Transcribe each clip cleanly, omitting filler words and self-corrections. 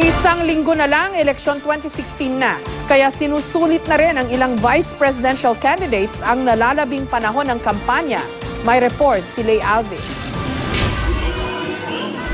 Isang linggo na lang, eleksyon 2016 na. Kaya sinusulit na rin ang ilang vice presidential candidates ang nalalabing panahon ng kampanya. May report si Lay Alves.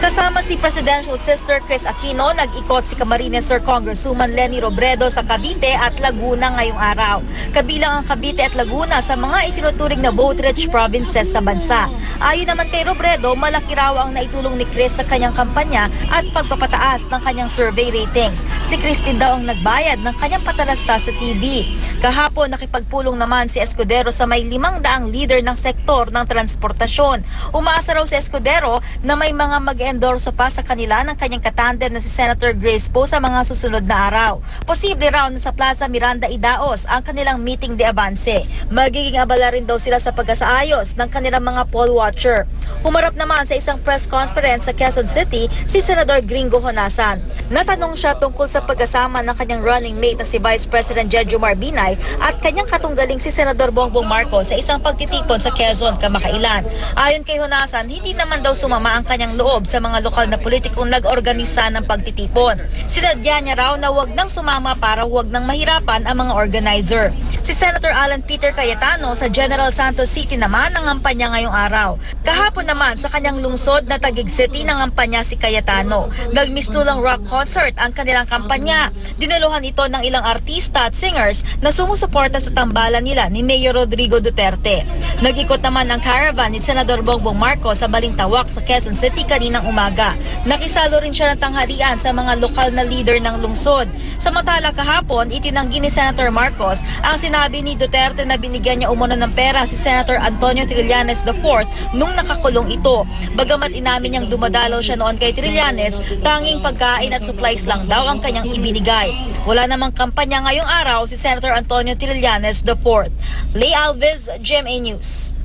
Kasama si Presidential Sister Chris Aquino, nag-ikot si Camarines Sur Congresswoman Leni Robredo sa Cavite at Laguna ngayong araw. Kabilang ang Cavite at Laguna sa mga itinuturing na vote-rich provinces sa bansa. Ayon naman kay Robredo, malaki raw ang naitulong ni Chris sa kanyang kampanya at pagpapataas ng kanyang survey ratings. Si Chris din daw ang nagbayad ng kanyang patalasta sa TV. Kahapon, nakipagpulong naman si Escudero sa may 500 leader ng sektor ng transportasyon. Umaasa raw si Escudero na may mga mag-endorso pa sa kanila ng kanyang katandem na si Senator Grace Poe sa mga susunod na araw. Posible raw na sa Plaza Miranda Idaos ang kanilang meeting de avance. Magiging abala rin daw sila sa pag-asaayos ng kanilang mga poll watcher. Humarap naman sa isang press conference sa Quezon City si Senador Gringo Honasan. Natanong siya tungkol sa pagkasama ng kanyang running mate na si Vice President Jejomar Binay at kanyang katunggaling si Senador Bongbong Marcos sa isang pagtitipon sa Quezon kamakailan. Ayon kay Honasan, hindi naman daw sumama ang kanyang loob sa mga lokal na politikong nag-organisa ng pagtitipon. Sinadya niya raw na wag nang sumama para wag nang mahirapan ang mga organizer. Si Senator Alan Peter Cayetano sa General Santos City naman ang kampanya ngayong araw. Kahapon naman sa kanyang lungsod na Taguig City ng kampanya si Cayetano. Nagmistulang rock concert ang kanilang kampanya. Dinaluhan ito ng ilang artista at singers na sumusuporta sa tambalan nila ni Mayor Rodrigo Duterte. Nag-ikot naman ang caravan ni Senador Bongbong Marcos sa Balintawak sa Quezon City kaninang umaga. Nakisalo rin siya ng tanghalian sa mga lokal na leader ng lungsod. Samantala kahapon, itinanggi ni Senator Marcos ang sinabi ni Duterte na binigyan niya umano ng pera si Senator Antonio Trillanes IV nung nakakulong ito. Bagamat inamin niyang dumadalaw siya noon kay Trillanes, tanging pagkain at supplies lang daw ang kanyang ibinigay. Wala namang kampanya ngayong araw si Senator Antonio Trillanes IV. Lay Alves, GMA News.